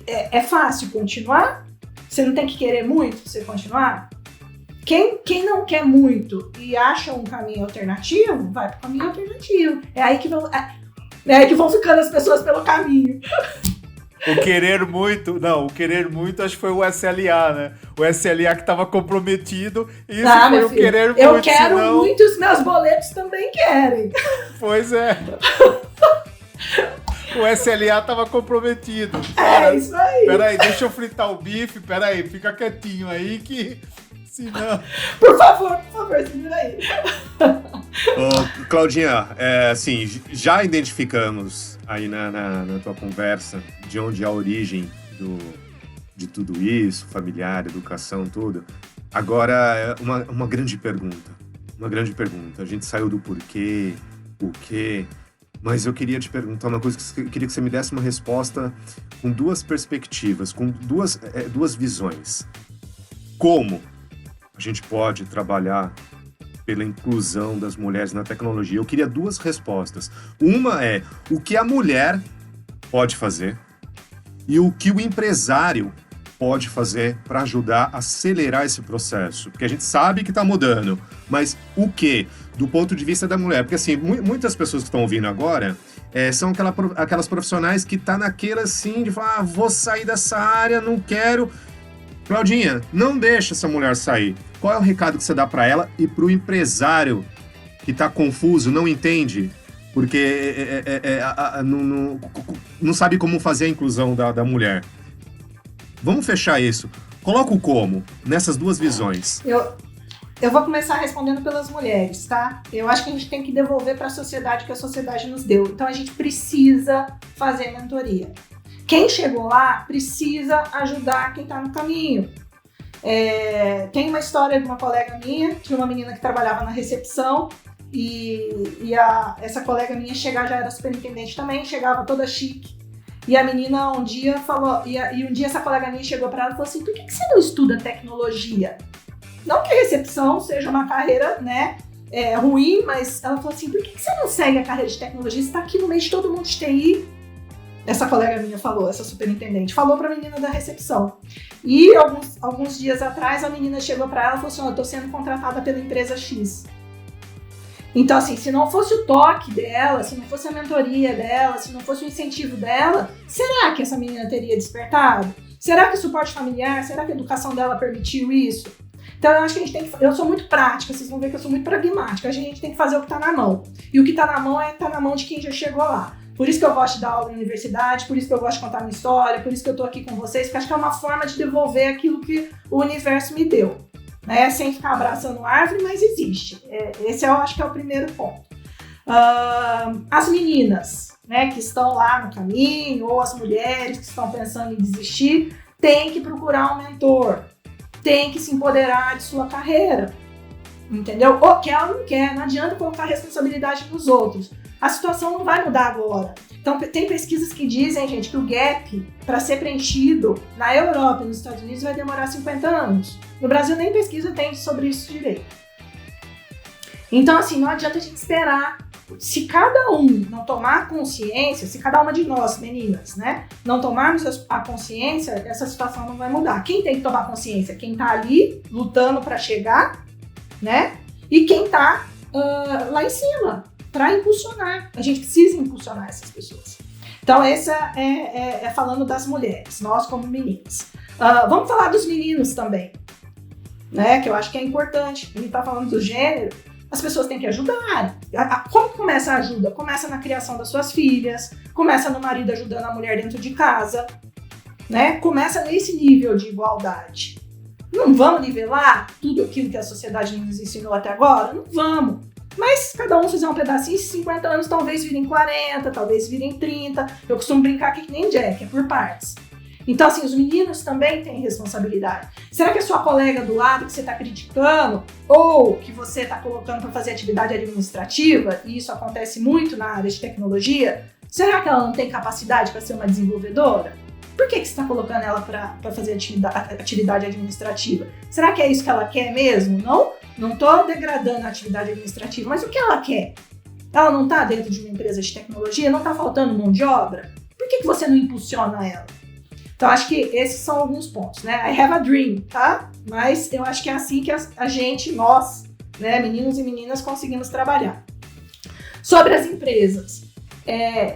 É fácil continuar? Você não tem que querer muito pra você continuar? Quem não quer muito e acha um caminho alternativo, vai pro caminho alternativo. É aí que vão ficando as pessoas pelo caminho. O querer muito acho que foi o SLA, né? O SLA que estava comprometido, e isso foi o querer muito. Eu quero muito, os meus boletos também querem. Pois é. O SLA estava comprometido. Cara, isso aí. Peraí, deixa eu fritar o bife, fica quietinho aí que... Senão... Por favor, segura aí. Ô, Claudinha, assim, já identificamos aí na tua conversa de onde é a origem de tudo isso, familiar, educação, tudo. Agora, uma grande pergunta. A gente saiu do porquê, o quê, mas eu queria te perguntar uma coisa, que eu queria que você me desse uma resposta com duas perspectivas, com duas visões. Como a gente pode trabalhar pela inclusão das mulheres na tecnologia? Eu queria duas respostas. Uma é o que a mulher pode fazer e o que o empresário pode fazer para ajudar a acelerar esse processo. Porque a gente sabe que está mudando, mas o que? Do ponto de vista da mulher. Porque assim, muitas pessoas que estão ouvindo agora são aquelas profissionais que estão naquela assim de falar, vou sair dessa área, não quero... Claudinha, não deixa essa mulher sair. Qual é o recado que você dá para ela e para o empresário que está confuso, não entende, porque não sabe como fazer a inclusão da mulher? Vamos fechar isso. Coloca o como nessas duas visões. Eu vou começar respondendo pelas mulheres, tá? Eu acho que a gente tem que devolver para a sociedade o que a sociedade nos deu. Então a gente precisa fazer mentoria. Quem chegou lá precisa ajudar quem está no caminho. Tem uma história de uma colega minha, tinha uma menina que trabalhava na recepção e essa colega minha já era superintendente também, chegava toda chique. E a menina um dia falou, um dia essa colega minha chegou para ela e falou assim, por que você não estuda tecnologia? Não que a recepção seja uma carreira, né, ruim, mas ela falou assim, por que você não segue a carreira de tecnologia? Você está aqui no meio de todo mundo de TI. Essa colega minha falou, essa superintendente, falou pra menina da recepção. E alguns dias atrás, a menina chegou pra ela e falou assim, eu tô sendo contratada pela empresa X. Então, assim, se não fosse o toque dela, se não fosse a mentoria dela, se não fosse o incentivo dela, será que essa menina teria despertado? Será que o suporte familiar, será que a educação dela permitiu isso? Então, eu acho que a gente tem que... Eu sou muito prática, vocês vão ver que eu sou muito pragmática. A gente tem que fazer o que tá na mão. E o que tá na mão tá na mão de quem já chegou lá. Por isso que eu gosto de dar aula na universidade, por isso que eu gosto de contar minha história, por isso que eu tô aqui com vocês, porque acho que é uma forma de devolver aquilo que o universo me deu, né? Sem ficar abraçando árvore, mas existe. Esse eu acho que é o primeiro ponto. As meninas, né, que estão lá no caminho, ou as mulheres que estão pensando em desistir, têm que procurar um mentor, têm que se empoderar de sua carreira, entendeu? Ou quer ou não quer, não adianta colocar a responsabilidade nos outros. A situação não vai mudar agora. Então, tem pesquisas que dizem, gente, que o gap, para ser preenchido na Europa e nos Estados Unidos, vai demorar 50 anos. No Brasil, nem pesquisa tem sobre isso direito. Então, assim, não adianta a gente esperar. Se cada um não tomar consciência, se cada uma de nós, meninas, né, não tomarmos a consciência, essa situação não vai mudar. Quem tem que tomar consciência? Quem tá ali, lutando para chegar, né, e quem tá lá em cima, para impulsionar. A gente precisa impulsionar essas pessoas. Então, essa é falando das mulheres, nós como meninas. Vamos falar dos meninos também, né? Que eu acho que é importante. A gente tá falando do gênero, as pessoas têm que ajudar. Como começa a ajuda? Começa na criação das suas filhas, começa no marido ajudando a mulher dentro de casa, né? Começa nesse nível de igualdade. Não vamos nivelar tudo aquilo que a sociedade nos ensinou até agora? Não vamos. Mas cada um fizer um pedacinho, 50 anos talvez virem 40, talvez virem 30. Eu costumo brincar aqui que nem Jack, é por partes. Então, assim, os meninos também têm responsabilidade. Será que a sua colega do lado que você está criticando ou que você está colocando para fazer atividade administrativa, e isso acontece muito na área de tecnologia, será que ela não tem capacidade para ser uma desenvolvedora? Por que você está colocando ela para fazer atividade administrativa? Será que é isso que ela quer mesmo? Não estou degradando a atividade administrativa, mas o que ela quer? Ela não está dentro de uma empresa de tecnologia? Não está faltando mão de obra? Por que você não impulsiona ela? Então, acho que esses são alguns pontos, né? I have a dream, tá? Mas eu acho que é assim que a gente, nós, né, meninos e meninas, conseguimos trabalhar. Sobre as empresas,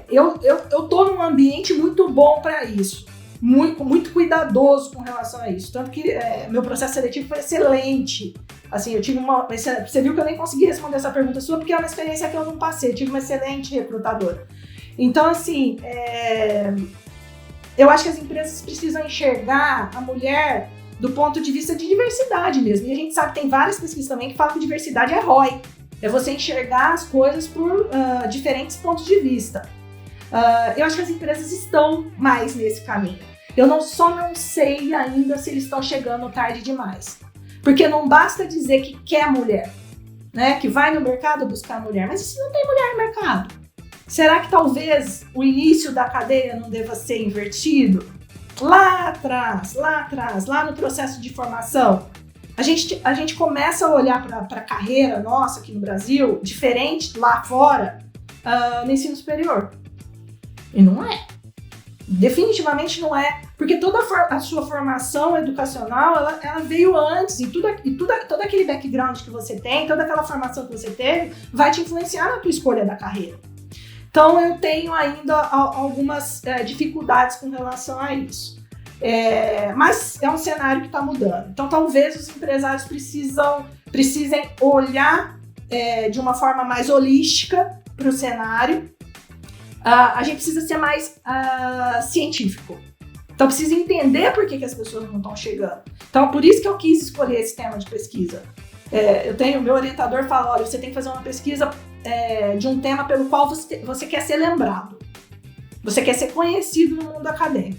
eu tô num ambiente muito bom para isso. Muito cuidadoso com relação a isso. Tanto que meu processo seletivo foi excelente. Assim, eu tive você viu que eu nem consegui responder essa pergunta sua, porque é uma experiência que eu não passei. Eu tive uma excelente recrutadora. Então, assim, eu acho que as empresas precisam enxergar a mulher do ponto de vista de diversidade mesmo. E a gente sabe que tem várias pesquisas também que falam que diversidade é ROI. É você enxergar as coisas por diferentes pontos de vista. Eu acho que as empresas estão mais nesse caminho. Eu não sei ainda se eles estão chegando tarde demais. Porque não basta dizer que quer mulher, né? Que vai no mercado buscar mulher. Mas se não tem mulher no mercado, será que talvez o início da cadeia não deva ser invertido? Lá atrás, lá no processo de formação, a gente começa a olhar para a carreira nossa aqui no Brasil, diferente lá fora, no ensino superior. E não é. Definitivamente não é. Porque toda a sua formação educacional, ela veio antes. E todo aquele background que você tem, toda aquela formação que você teve, vai te influenciar na tua escolha da carreira. Então, eu tenho ainda algumas dificuldades com relação a isso. Mas é um cenário que está mudando. Então, talvez os empresários precisem olhar de uma forma mais holística para o cenário. A gente precisa ser mais científico. Então, precisa entender por que as pessoas não estão chegando. Então, por isso que eu quis escolher esse tema de pesquisa. Meu orientador fala, olha, você tem que fazer uma pesquisa de um tema pelo qual você quer ser lembrado. Você quer ser conhecido no mundo acadêmico.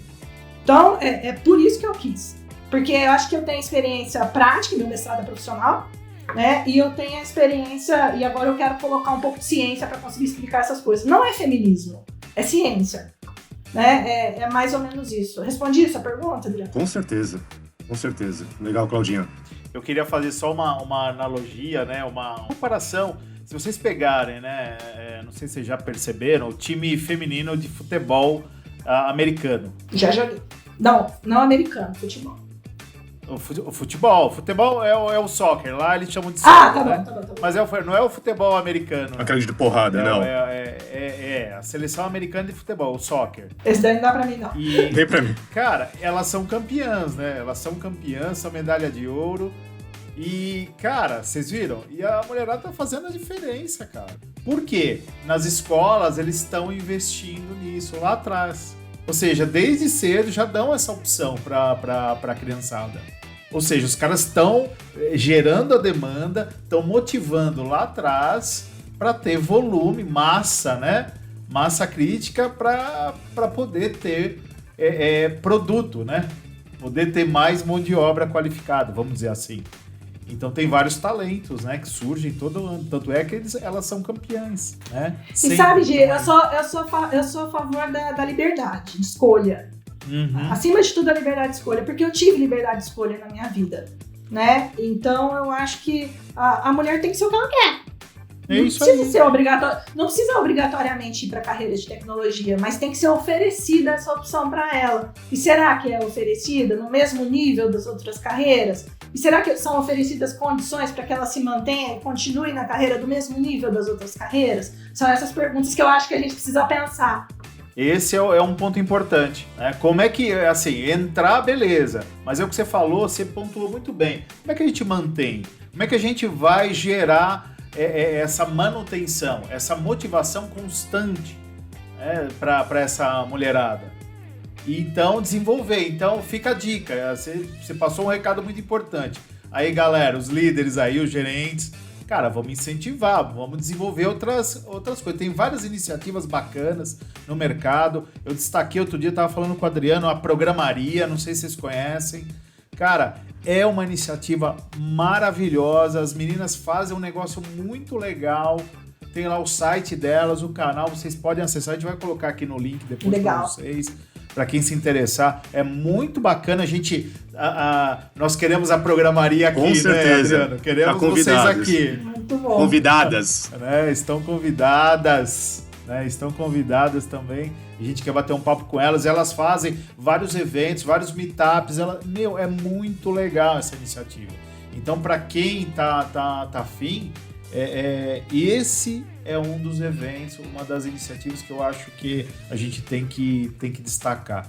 Então, é por isso que eu quis. Porque eu acho que eu tenho experiência prática, meu mestrado é profissional, né? E eu tenho a experiência, e agora eu quero colocar um pouco de ciência para conseguir explicar essas coisas. Não é feminismo, é ciência. Né? É mais ou menos isso. Respondi essa pergunta, Adriano? Com certeza. Legal, Claudinha. Eu queria fazer só uma analogia, né? Uma comparação. Se vocês pegarem, né? Não sei se vocês já perceberam, o time feminino de futebol americano. Já joguei. Não americano, futebol. O futebol é o soccer, lá eles chamam de soccer, tá bom. Mas não é o futebol americano. Aquele de porrada, não. É a seleção americana de futebol, o soccer. Esse daí não dá pra mim, não. Nem pra mim. Cara, elas são campeãs, né? Elas são campeãs, são medalha de ouro. E, cara, vocês viram? E a mulherada tá fazendo a diferença, cara. Por quê? Nas escolas, eles estão investindo nisso lá atrás. Ou seja, desde cedo já dão essa opção pra criançada. Ou seja, os caras estão gerando a demanda, estão motivando lá atrás para ter volume, massa, né? Massa crítica para poder ter produto, né? Poder ter mais mão de obra qualificada, vamos dizer assim. Então tem vários talentos, né, que surgem todo ano. Tanto é que elas são campeãs, né? E sabe, Gê, eu sou a favor da liberdade de escolha. Uhum. Acima de tudo, a liberdade de escolha, porque eu tive liberdade de escolha na minha vida, né? Então eu acho que a mulher tem que ser o que ela quer. Não precisa obrigatoriamente ir para a carreira de tecnologia, mas tem que ser oferecida essa opção para ela. E será que é oferecida no mesmo nível das outras carreiras? E será que são oferecidas condições para que ela se mantenha e continue na carreira do mesmo nível das outras carreiras? São essas perguntas que eu acho que a gente precisa pensar. Esse é um ponto importante, né? Como é que, assim, entrar, beleza, mas é o que você falou, você pontuou muito bem. Como é que a gente mantém? Como é que a gente vai gerar essa manutenção, essa motivação constante para essa mulherada? E então desenvolver. Então fica a dica, você passou um recado muito importante. Aí galera, os líderes aí, os gerentes, cara, vamos incentivar, vamos desenvolver outras coisas. Tem várias iniciativas bacanas no mercado. Eu destaquei outro dia, estava falando com o Adriano, a Programaria, não sei se vocês conhecem. Cara, é uma iniciativa maravilhosa, as meninas fazem um negócio muito legal. Tem lá o site delas, o canal, vocês podem acessar, a gente vai colocar aqui no link depois para vocês, para quem se interessar. É muito bacana, nós queremos a Programaria aqui, com certeza, né, Adriano? Queremos vocês aqui. Muito bom. Convidadas. Estão convidadas, estão convidadas também. A gente quer bater um papo com elas, elas fazem vários eventos, vários meetups, é muito legal essa iniciativa. Então, para quem tá afim, esse é um dos eventos, uma das iniciativas que eu acho que a gente tem que destacar.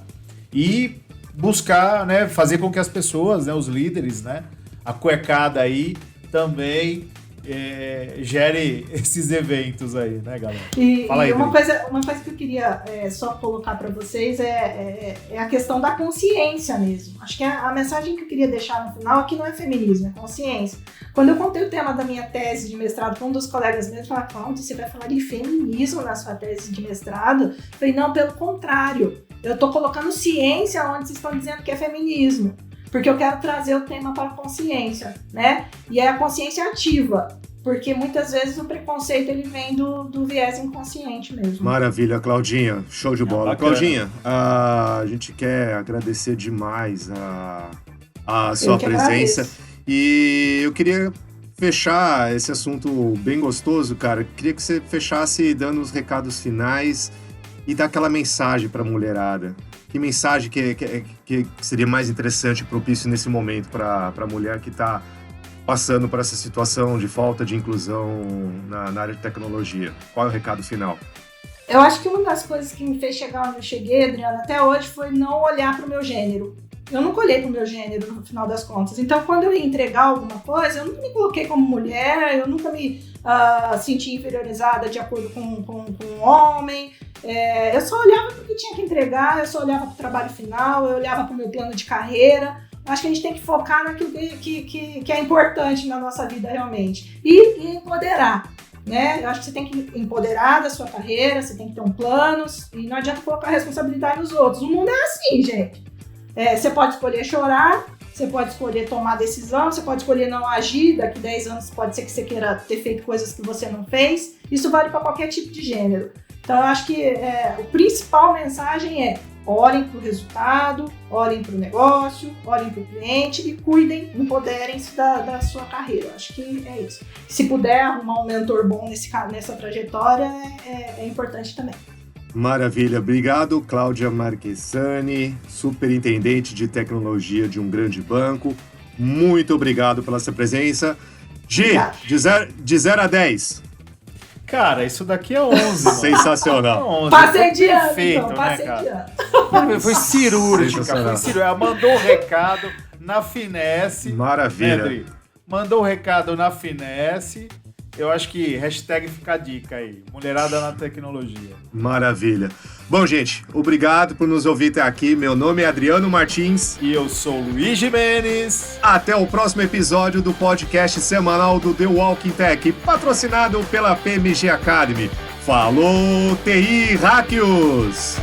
E buscar, né, fazer com que as pessoas, né, os líderes, né, a cuecada aí também gere esses eventos aí, né, galera? Fala aí, uma coisa que eu queria só colocar para vocês é a questão da consciência mesmo. Acho que a mensagem que eu queria deixar no final aqui não é feminismo, é consciência. Quando eu contei o tema da minha tese de mestrado para um dos colegas meus, falaram, Cláudia, você vai falar de feminismo na sua tese de mestrado? Eu falei, não, pelo contrário. Eu estou colocando ciência onde vocês estão dizendo que é feminismo. Porque eu quero trazer o tema para a consciência, né? E é a consciência ativa. Porque muitas vezes o preconceito ele vem do viés inconsciente mesmo. Maravilha, Claudinha. Show de bola. Claudinha, a gente quer agradecer demais a sua presença. E eu queria fechar esse assunto bem gostoso, cara. Queria que você fechasse dando os recados finais e dar aquela mensagem para a mulherada. Que mensagem que seria mais interessante e propício nesse momento para a mulher que está passando por essa situação de falta de inclusão na área de tecnologia? Qual é o recado final? Eu acho que uma das coisas que me fez chegar onde eu cheguei, Adriana, até hoje, foi não olhar para o meu gênero. Eu nunca olhei para o meu gênero no final das contas. Então, quando eu ia entregar alguma coisa, eu nunca me coloquei como mulher, eu nunca me senti inferiorizada de acordo com um homem. Eu só olhava para o que tinha que entregar, eu só olhava para o trabalho final, eu olhava para o meu plano de carreira. Acho que a gente tem que focar naquilo que é importante na nossa vida realmente. E empoderar, né? Eu acho que você tem que empoderar da sua carreira, você tem que ter um plano, e não adianta colocar a responsabilidade nos outros. O mundo é assim, gente. Você pode escolher chorar, você pode escolher tomar decisão, você pode escolher não agir. Daqui 10 anos pode ser que você queira ter feito coisas que você não fez. Isso vale para qualquer tipo de gênero. Então eu acho que a principal mensagem é: olhem para o resultado, olhem para o negócio, olhem para o cliente e cuidem, empoderem-se da sua carreira. Eu acho que é isso. Se puder arrumar um mentor bom nessa trajetória, é importante também. Maravilha, obrigado, Cláudia Marchesani, superintendente de tecnologia de um grande banco. Muito obrigado pela sua presença. Gi, de 0 a 10. Cara, isso daqui é 11. Sensacional. 11. Passei de ano, Perfeito, então, passei de ano. Foi cirúrgica, Ela mandou o recado na finesse. Maravilha. Pedro, mandou o recado na finesse. Eu acho que hashtag fica a dica aí. Mulherada na tecnologia. Maravilha. Bom, gente, obrigado por nos ouvir até aqui. Meu nome é Adriano Martins. E eu sou Luiz Gimenez. Até o próximo episódio do podcast semanal do The Walking Tech, patrocinado pela PMG Academy. Falou, TI Hackios!